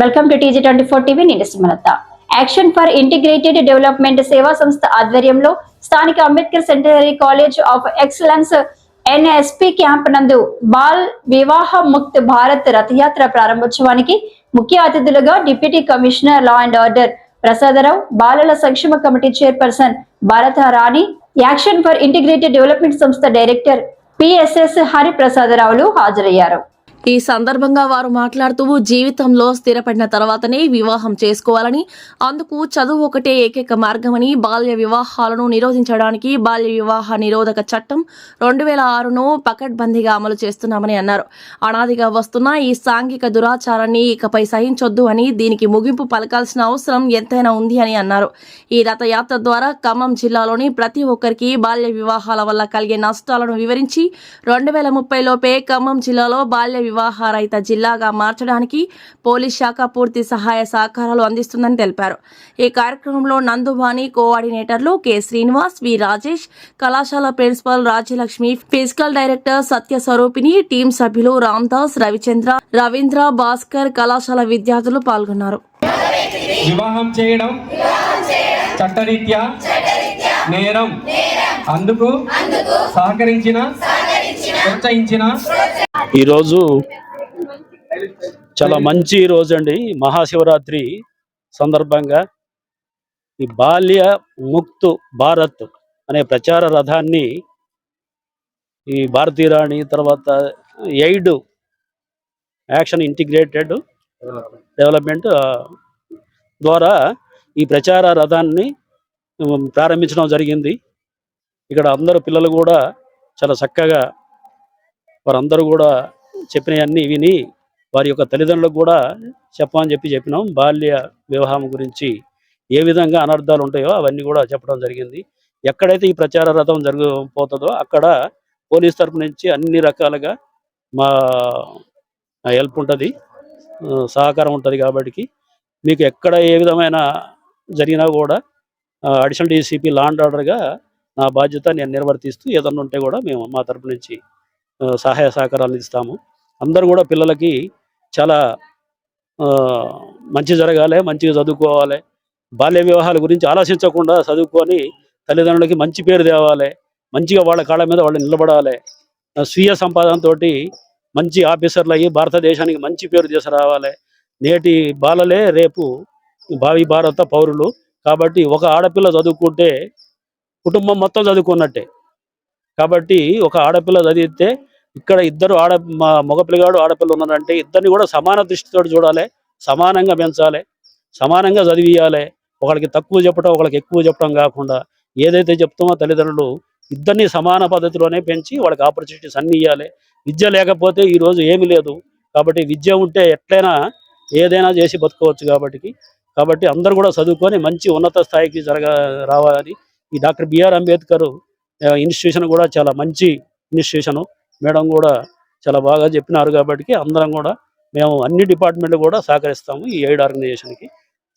Welcome to TG24 TV. నేను Sumalatha. Action for integrated development సేవా సంస్థ ఆధ్వర్యంలో స్థానిక Ambedkar centenary college of excellence NSP camp నందు బాల్ వివాహ ముక్త్ భారత్ రథయాత్ర ప్రారంభోత్సవానికి ముఖ్య అతిథులుగా deputy commissioner law and order Prasadarao, బాలల సంక్షేమ committee chairperson Bharata Rani, action for integrated development సంస్థ డైరెక్టర్ PSS హరిప్రసాదరావులు హాజరయ్యారు. ఈ సందర్భంగా వారు మాట్లాడుతూ జీవితంలో స్థిరపడిన తర్వాతనే వివాహం చేసుకోవాలని, అందుకు చదువు ఒకటే ఏకైక మార్గమని, బాల్య వివాహాలను నిరోధించడానికి బాల్య వివాహ నిరోధక చట్టం 2006ను పకడ్బందీగా అమలు చేస్తున్నామని అన్నారు. అనాదిగా వస్తున్న ఈ సాంఘిక దురాచారాన్ని ఇకపై సహించొద్దు అని, దీనికి ముగింపు పలకాల్సిన అవసరం ఎంతైనా ఉంది అని అన్నారు. ఈ రథయాత్ర ద్వారా ఖమ్మం జిల్లాలోని ప్రతి ఒక్కరికి బాల్య వివాహాల వల్ల కలిగే నష్టాలను వివరించి 2030 లోపే ఖమ్మం జిల్లాలో బాల్య వివాహ రహిత జిల్లాగా మార్చడానికి పోలీస్ శాఖ పూర్తి సహాయ సహకారాలు అందిస్తుందని తెలిపారు. ఈ కార్యక్రమంలో నందుబాని కోఆర్డినేటర్లు K శ్రీనివాస్, V రాజేష్, కళాశాల ప్రిన్సిపల్ రాజ్యలక్ష్మి, ఫిజికల్ డైరెక్టర్ సత్య స్వరూపిణి, టీం సభ్యులు రామ్దాస్, రవిచంద్ర, రవీంద్ర, భాస్కర్, కళాశాల విద్యార్థులు పాల్గొన్నారు. వివాహం చేయడం చట్టరీత్యా నేరం. అందుకు సహకరించిన ప్రోత్సహించిన ఈరోజు చాలా మంచి రోజు అండి. మహాశివరాత్రి సందర్భంగా ఈ బాల్య ముక్త్ భారత్ అనే ప్రచార రథాన్ని ఈ భారతీరాణి తర్వాత ఎయిడ్ యాక్షన్ ఇంటిగ్రేటెడ్ డెవలప్మెంట్ ద్వారా ఈ ప్రచార రథాన్ని ప్రారంభించడం జరిగింది. ఇక్కడ అందరూ పిల్లలు కూడా చాలా చక్కగా వారందరూ కూడా చెప్పినవన్నీ విని వారి యొక్క తల్లిదండ్రులకు కూడా చెప్పమని చెప్పినాం. బాల్య వివాహం గురించి ఏ విధంగా అనర్థాలు ఉంటాయో అవన్నీ కూడా చెప్పడం జరిగింది. ఎక్కడైతే ఈ ప్రచార రథం జరిగిపోతుందో అక్కడ పోలీస్ తరపు నుంచి అన్ని రకాలుగా మా హెల్ప్ ఉంటుంది, సహకారం ఉంటుంది. కాబట్టి మీకు ఎక్కడ ఏ విధమైన జరిగినా కూడా అడిషనల్ DCP లా అండ్ ఆర్డర్గా నా బాధ్యత నేను నిర్వర్తిస్తూ ఏదన్నా ఉంటే కూడా మేము మా తరపు నుంచి సహాయ సహకారాలు ఇస్తాము. అందరూ కూడా పిల్లలకి చాలా మంచి జరగాలి, మంచిగా చదువుకోవాలి, బాల్య వివాహాల గురించి ఆలోచించకుండా చదువుకొని తల్లిదండ్రులకి మంచి పేరు తేవాలి, మంచిగా వాళ్ళ కాళ్ళ మీద వాళ్ళు నిలబడాలి, స్వీయ సంపాదనతో మంచి ఆఫీసర్లు అయ్యి భారతదేశానికి మంచి పేరు తీసుకురావాలి. నేటి బాలలే రేపు భావి భారత పౌరులు. కాబట్టి ఒక ఆడపిల్ల చదువుకుంటే కుటుంబం మొత్తం చదువుకున్నట్టే. కాబట్టి ఒక ఆడపిల్ల చదివితే ఇక్కడ ఇద్దరు మగపిల్లగాడు ఆడపిల్ల ఉన్నారంటే ఇద్దరిని కూడా సమాన దృష్టితో చూడాలి, సమానంగా పెంచాలి, సమానంగా చదివియాలి. ఒకరికి తక్కువ చెప్పడం ఒకరికి ఎక్కువ చెప్పడం కాకుండా ఏదైతే చెప్తామో తల్లిదండ్రులు ఇద్దరిని సమాన పద్ధతిలోనే పెంచి వాళ్ళకి ఆపర్చునిటీస్ అన్ని ఇవ్వాలి. విద్య లేకపోతే ఈరోజు ఏమీ లేదు. కాబట్టి విద్య ఉంటే ఎట్లయినా ఏదైనా చేసి బతుకోవచ్చు. కాబట్టి అందరూ కూడా చదువుకొని మంచి ఉన్నత స్థాయికి రావాలని ఈ డాక్టర్ BR అంబేద్కర్ ఇన్స్టిట్యూషన్ కూడా చాలా మంచి ఇన్స్టిట్యూషను. మేడం కూడా చాలా బాగా చెప్పినారు. కాబట్టి అందరం కూడా మేము అన్ని డిపార్ట్మెంట్లు కూడా సహకరిస్తాము ఈ ఎయిడ్ ఆర్గనైజేషన్కి.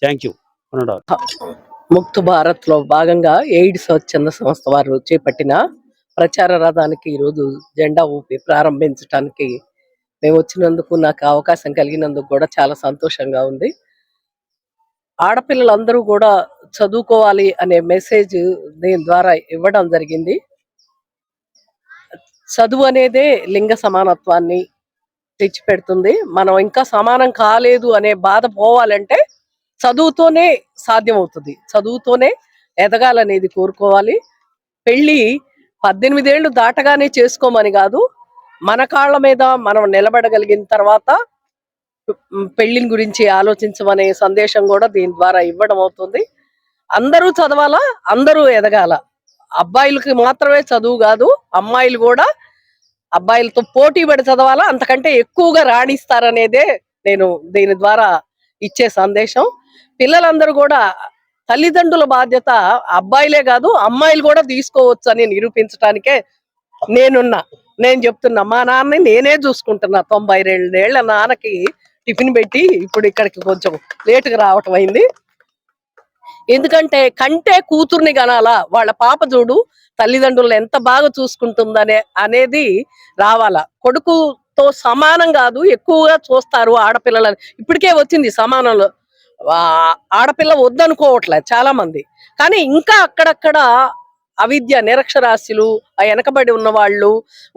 Thank you. ముక్త్ భారత్ లో భాగంగా ఎయిడ్ స్వచ్ఛంద సంస్థ వారు చేపట్టిన ప్రచార రథానికి ఈరోజు జెండా ఊపి ప్రారంభించడానికి మేము వచ్చినందుకు, నాకు అవకాశం కలిగినందుకు కూడా చాలా సంతోషంగా ఉంది. ఆడపిల్లలందరూ కూడా చదువుకోవాలి అనే మెసేజ్ దీని ద్వారా ఇవ్వడం జరిగింది. చదువు అనేదే లింగ సమానత్వాన్ని తెచ్చిపెడుతుంది. మనం ఇంకా సమానం కాలేదు అనే బాధ పోవాలంటే చదువుతోనే సాధ్యమవుతుంది. చదువుతోనే ఎదగాలనేది కోరుకోవాలి. పెళ్ళి 18 ఏళ్ళు దాటగానే చేసుకోమని కాదు, మన కాళ్ళ మీద మనం నిలబడగలిగిన తర్వాత పెళ్లిని గురించి ఆలోచించమనే సందేశం కూడా దీని ద్వారా ఇవ్వడం అవుతుంది. అందరూ చదవాలా, అందరూ ఎదగాల. అబ్బాయిలకి మాత్రమే చదువు కాదు, అమ్మాయిలు కూడా అబ్బాయిలతో పోటీ పడి చదవాలా, అంతకంటే ఎక్కువగా రాణిస్తారనేదే నేను దీని ద్వారా ఇచ్చే సందేశం. పిల్లలందరూ కూడా తల్లిదండ్రుల బాధ్యత అబ్బాయిలే కాదు అమ్మాయిలు కూడా తీసుకోవచ్చు అని నిరూపించడానికే నేను చెప్తున్నా. మా నాన్నని నేనే చూసుకుంటున్నా. 92 ఏళ్ల నాన్నకి టిఫిన్ పెట్టి ఇప్పుడు ఇక్కడికి కొంచెం లేటుగా రావటం అయింది. ఎందుకంటే కంటే కూతుర్ని కనాలా, వాళ్ళ పాప చూడు తల్లిదండ్రులు ఎంత బాగా చూసుకుంటుందనే అనేది రావాలా. కొడుకు తో సమానం కాదు, ఎక్కువగా చూస్తారు ఆడపిల్లలని. ఇప్పటికే వచ్చింది సమానంలో. ఆడపిల్ల వద్దనుకోవట్లేదు చాలా మంది. కానీ ఇంకా అక్కడక్కడ అవిద్య, నిరక్షరాస్యులు, ఆ వెనకబడి ఉన్న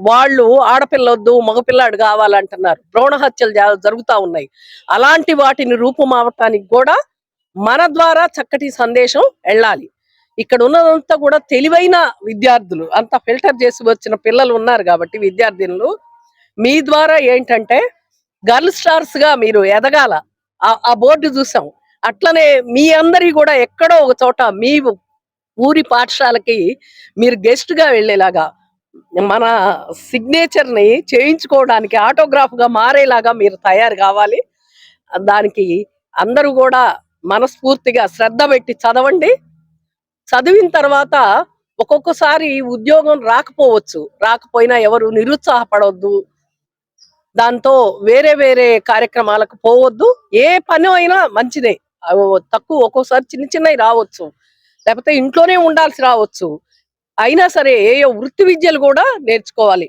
వాళ్ళు ఆడపిల్లొద్దు మగపిల్లాడు కావాలంటున్నారు. భ్రూణ హత్యలు జరుగుతా ఉన్నాయి. అలాంటి వాటిని రూపుమావటానికి కూడా మన ద్వారా చక్కటి సందేశం వెళ్ళాలి. ఇక్కడ ఉన్నదంతా కూడా తెలివైన విద్యార్థులు, అంతా ఫిల్టర్ చేసి వచ్చిన పిల్లలు ఉన్నారు కాబట్టి విద్యార్థినులు, మీ ద్వారా ఏంటంటే గర్ల్ స్టార్స్ గా మీరు ఎదగాల. ఆ బోర్డు చూసాం. అట్లనే మీ అందరి కూడా ఎక్కడో ఒక చోట మీ ఊరి పాఠశాలకి మీరు గెస్ట్ గా వెళ్ళేలాగా, మన సిగ్నేచర్ ని చేయించుకోవడానికి ఆటోగ్రాఫ్ గా మారేలాగా మీరు తయారు కావాలి. దానికి అందరూ కూడా మనస్ఫూర్తిగా శ్రద్ధ పెట్టి చదవండి. చదివిన తర్వాత ఒక్కొక్కసారి ఉద్యోగం రాకపోయినా ఎవరు నిరుత్సాహపడవద్దు. దాంతో వేరే వేరే కార్యక్రమాలకు పోవద్దు. ఏ పని అయినా మంచిదే. తక్కువ ఒక్కోసారి చిన్న చిన్నవి రావచ్చు, లేకపోతే ఇంట్లోనే ఉండాల్సి రావచ్చు. అయినా సరే ఏ వృత్తి విద్యలు కూడా నేర్చుకోవాలి.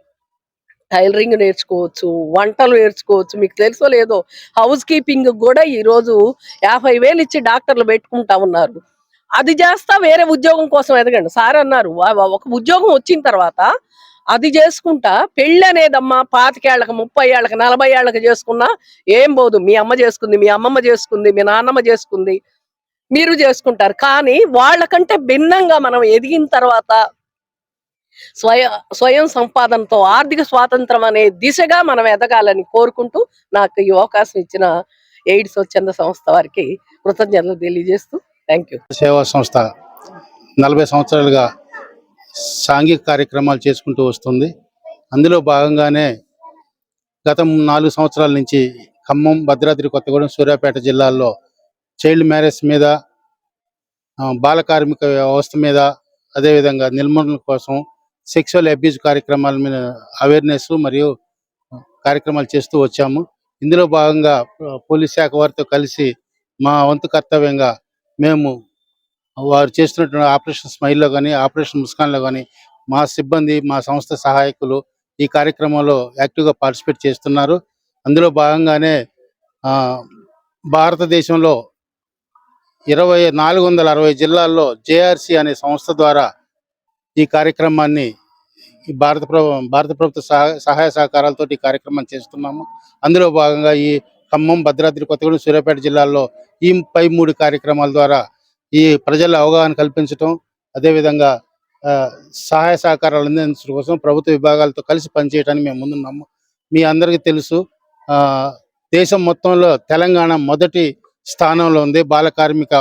టైలరింగ్ నేర్చుకోవచ్చు, వంటలు నేర్చుకోవచ్చు. మీకు తెలుసో లేదో, హౌస్ కీపింగ్ కూడా ఈ రోజు 50,000 ఇచ్చి డాక్టర్లు పెట్టుకుంటా ఉన్నారు. అది చేస్తా వేరే ఉద్యోగం కోసం ఎదగండి. సార్ అన్నారు ఒక ఉద్యోగం వచ్చిన తర్వాత అది చేసుకుంటా, పెళ్ళి అనేదమ్మా 25 ఏళ్ళకి, 30 ఏళ్ళకి, 40 ఏళ్ళకి చేసుకున్నా ఏం పోదు. మీ అమ్మ చేసుకుంది, మీ అమ్మమ్మ చేసుకుంది, మీ నాన్నమ్మ చేసుకుంది, మీరు చేసుకుంటారు. కానీ వాళ్ళకంటే భిన్నంగా మనం ఎదిగిన తర్వాత స్వయం సంపాదనతో ఆర్థిక స్వాతంత్రం అనే దిశగా మనం ఎదగాలని కోరుకుంటూ నాకు ఈ అవకాశం ఇచ్చిన ఎయిడ్స్ స్వచ్ఛంద సంస్థ వారికి కృతజ్ఞతలు తెలియజేస్తూ థ్యాంక్ యూ. సేవా సంస్థ 40 సంవత్సరాలుగా సాంఘిక కార్యక్రమాలు చేసుకుంటూ వస్తుంది. అందులో భాగంగానే గత 4 సంవత్సరాల నుంచి ఖమ్మం, భద్రాద్రి కొత్తగూడెం, సూర్యాపేట జిల్లాల్లో చైల్డ్ మ్యారేజ్ మీద, బాల కార్మిక వ్యవస్థ మీద, అదేవిధంగా నిర్మూలన కోసం సెక్సువల్ అబ్యూజ్ కార్యక్రమాల మీద అవేర్నెస్ మరియు కార్యక్రమాలు చేస్తూ వచ్చాము. ఇందులో భాగంగా పోలీస్ శాఖ వారితో కలిసి మా వంతు కర్తవ్యంగా మేము వారు చేస్తున్నటువంటి ఆపరేషన్ స్మైల్లో కానీ, ఆపరేషన్ ముస్కాన్లో కానీ మా సిబ్బంది, మా సంస్థ సహాయకులు ఈ కార్యక్రమంలో యాక్టివ్గా పార్టిసిపేట్ చేస్తున్నారు. అందులో భాగంగానే భారతదేశంలో 460 జిల్లాల్లో జేఆర్సీ అనే సంస్థ ద్వారా ఈ కార్యక్రమాన్ని భారత ప్రభుత్వ సహాయ సహకారాలతో ఈ కార్యక్రమాన్ని చేస్తున్నాము. అందులో భాగంగా ఈ ఖమ్మం, భద్రాద్రి కొత్తగూడెం, సూర్యాపేట జిల్లాల్లో ఈ 3 కార్యక్రమాల ద్వారా ఈ ప్రజల అవగాహన కల్పించడం, అదేవిధంగా సహాయ సహకారాలు అందించడం కోసం ప్రభుత్వ విభాగాలతో కలిసి పనిచేయడానికి మేము ముందున్నాము. మీ అందరికీ తెలుసు, దేశం మొత్తంలో తెలంగాణ మొదటి స్థానంలో ఉంది బాల కార్మిక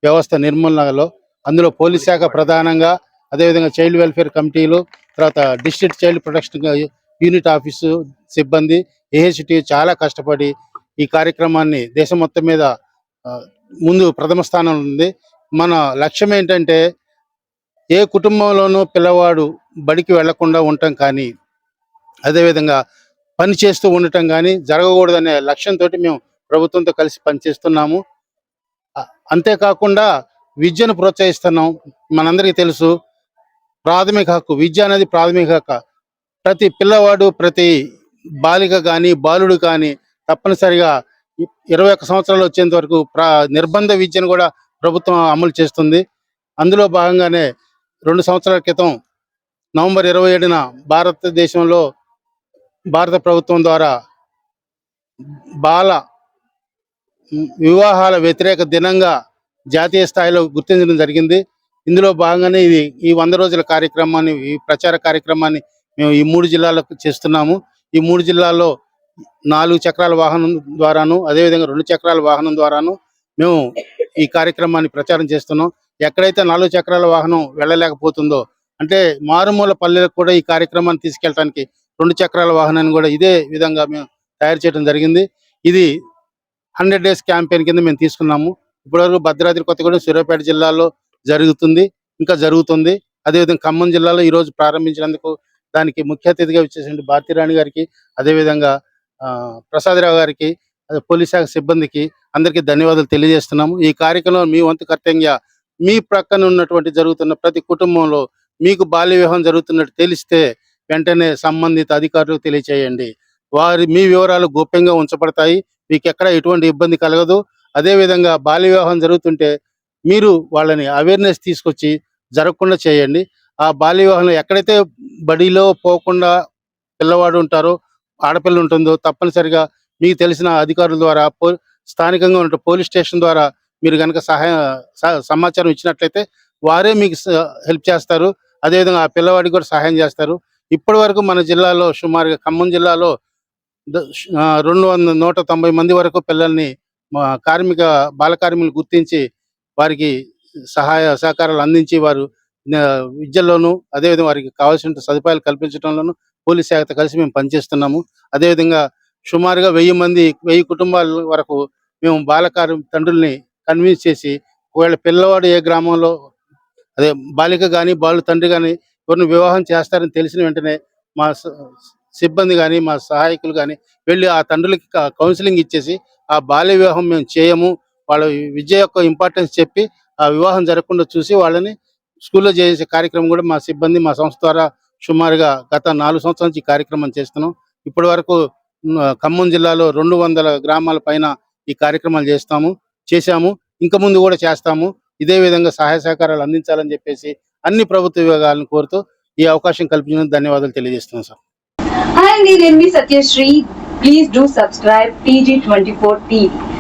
వ్యవస్థ నిర్మూలనలో. అందులో పోలీస్ శాఖ ప్రధానంగా, అదేవిధంగా చైల్డ్ వెల్ఫేర్ కమిటీలు, తర్వాత district child protection unit office సిబ్బంది, ఏహెచ్టీ చాలా కష్టపడి ఈ కార్యక్రమాన్ని దేశం మొత్తం మీద ముందు ప్రథమ స్థానంలో ఉంది. మన లక్ష్యం ఏంటంటే ఏ కుటుంబంలోనూ పిల్లవాడు బడికి వెళ్లకుండా ఉండటం కానీ, అదేవిధంగా పని చేస్తూ ఉండటం కానీ జరగకూడదనే లక్ష్యంతో మేము ప్రభుత్వంతో కలిసి పనిచేస్తున్నాము. అంతేకాకుండా విద్యను ప్రోత్సహిస్తున్నాం. మనందరికీ తెలుసు, ప్రాథమిక హక్కు విద్య అనేది ప్రాథమిక హక్కు. ప్రతి పిల్లవాడు, ప్రతి బాలిక కానీ బాలుడు కానీ తప్పనిసరిగా 21 సంవత్సరాలు వచ్చేంత వరకు నిర్బంధ విద్యను కూడా ప్రభుత్వం అమలు చేస్తుంది. అందులో భాగంగానే 2 సంవత్సరాల క్రితం నవంబర్ 27న భారతదేశంలో భారత ప్రభుత్వం ద్వారా బాల వివాహాల వ్యతిరేక దినంగా జాతీయ స్థాయిలో గుర్తించడం జరిగింది. ఇందులో భాగంగానే ఈ 100 రోజుల కార్యక్రమాన్ని, ఈ ప్రచార కార్యక్రమాన్ని మేము ఈ 3 జిల్లాలకు చేస్తున్నాము. ఈ 3 జిల్లాల్లో 4 చక్రాల వాహనం ద్వారాను, అదేవిధంగా 2 చక్రాల వాహనం ద్వారాను మేము ఈ కార్యక్రమాన్ని ప్రచారం చేస్తున్నాం. ఎక్కడైతే 4 చక్రాల వాహనం వెళ్ళలేకపోతుందో, అంటే మారుమూల పల్లెలకు కూడా ఈ కార్యక్రమాన్ని తీసుకెళ్ళడానికి 2 చక్రాల వాహనాన్ని కూడా ఇదే విధంగా మేము తయారు చేయడం జరిగింది. ఇది 100 డేస్ క్యాంపెయిన్ కింద మేము తీసుకున్నాము. ఇప్పటివరకు భద్రాద్రి కొత్తగూడెం, సూర్యాపేట జిల్లాలో జరుగుతుంది, ఇంకా జరుగుతుంది. అదేవిధంగా ఖమ్మం జిల్లాలో ఈరోజు ప్రారంభించినందుకు దానికి ముఖ్య అతిథిగా వచ్చేసిన భారతీరాణి గారికి, అదేవిధంగా ప్రసాదరావు గారికి, పోలీస్ శాఖ సిబ్బందికి అందరికీ ధన్యవాదాలు తెలియజేస్తున్నాము. ఈ కార్యక్రమంలో మీ వంతు కర్తవ్యంగా మీ ప్రక్కన ఉన్నటువంటి జరుగుతున్న ప్రతి కుటుంబంలో మీకు బాల్య వివాహం జరుగుతున్నట్టు తెలిస్తే వెంటనే సంబంధిత అధికారులకు తెలియచేయండి. మీ వివరాలు గోప్యంగా ఉంచబడతాయి. మీకు ఎక్కడ ఎటువంటి ఇబ్బంది కలగదు. అదేవిధంగా బాల్య వివాహం జరుగుతుంటే మీరు వాళ్ళని అవేర్నెస్ తీసుకొచ్చి జరగకుండా చేయండి. ఆ బాల్య వివాహంలో ఎక్కడైతే బడిలో పోకుండా పిల్లవాడు ఉంటారో, ఆడపిల్ల ఉంటుందో తప్పనిసరిగా మీకు తెలిసిన అధికారుల ద్వారా స్థానికంగా ఉన్న పోలీస్ స్టేషన్ ద్వారా మీరు గనక సమాచారం ఇచ్చినట్లయితే వారే మీకు హెల్ప్ చేస్తారు. అదేవిధంగా ఆ పిల్లవాడికి కూడా సహాయం చేస్తారు. ఇప్పటి వరకు మన జిల్లాలో సుమారుగా ఖమ్మం జిల్లాలో 190 మంది వరకు పిల్లల్ని బాల కార్మికులు గుర్తించి వారికి సహాయ సహకారాలు అందించి వారు విద్యలోను అదేవిధంగా వారికి కావాల్సిన సదుపాయాలు కల్పించడంలోను పోలీస్ శాఖతో కలిసి మేము పనిచేస్తున్నాము. అదేవిధంగా సుమారుగా 1000 కుటుంబాల వరకు మేము తండ్రుల్ని కన్విన్స్ చేసి ఒకవేళ పిల్లవాడు ఏ గ్రామంలో అదే బాలిక కానీ బాలు తండ్రి కానీ ఎవరిని వివాహం చేస్తారని తెలిసిన వెంటనే మా సిబ్బంది కానీ మా సహాయకులు కానీ వెళ్ళి ఆ తండ్రులకి కౌన్సిలింగ్ ఇచ్చేసి ఆ బాల్య వివాహం మేము చేయము, వాళ్ళ విద్య యొక్క ఇంపార్టెన్స్ చెప్పి ఆ వివాహం జరగకుండా చూసి వాళ్ళని స్కూల్లో చేసే కార్యక్రమం కూడా మా సిబ్బంది మా సంస్థ ద్వారా సుమారుగా గత 4 సంవత్సరాల నుంచి ఈ కార్యక్రమం చేస్తున్నాం. ఇప్పటి వరకు ఖమ్మం జిల్లాలో 200 గ్రామాల పైన ఈ కార్యక్రమాలు చేశాము. ఇంకా ముందు కూడా చేస్తాము. ఇదే విధంగా సహాయ సహకారాలు అందించాలని చెప్పేసి అన్ని ప్రభుత్వ విభాగాలను కోరుతూ ఈ అవకాశం కల్పించినందుకు ధన్యవాదాలు తెలియజేస్తున్నాం సార్. Hi, నేను మీ Satyasri. Please do subscribe TG24 TV.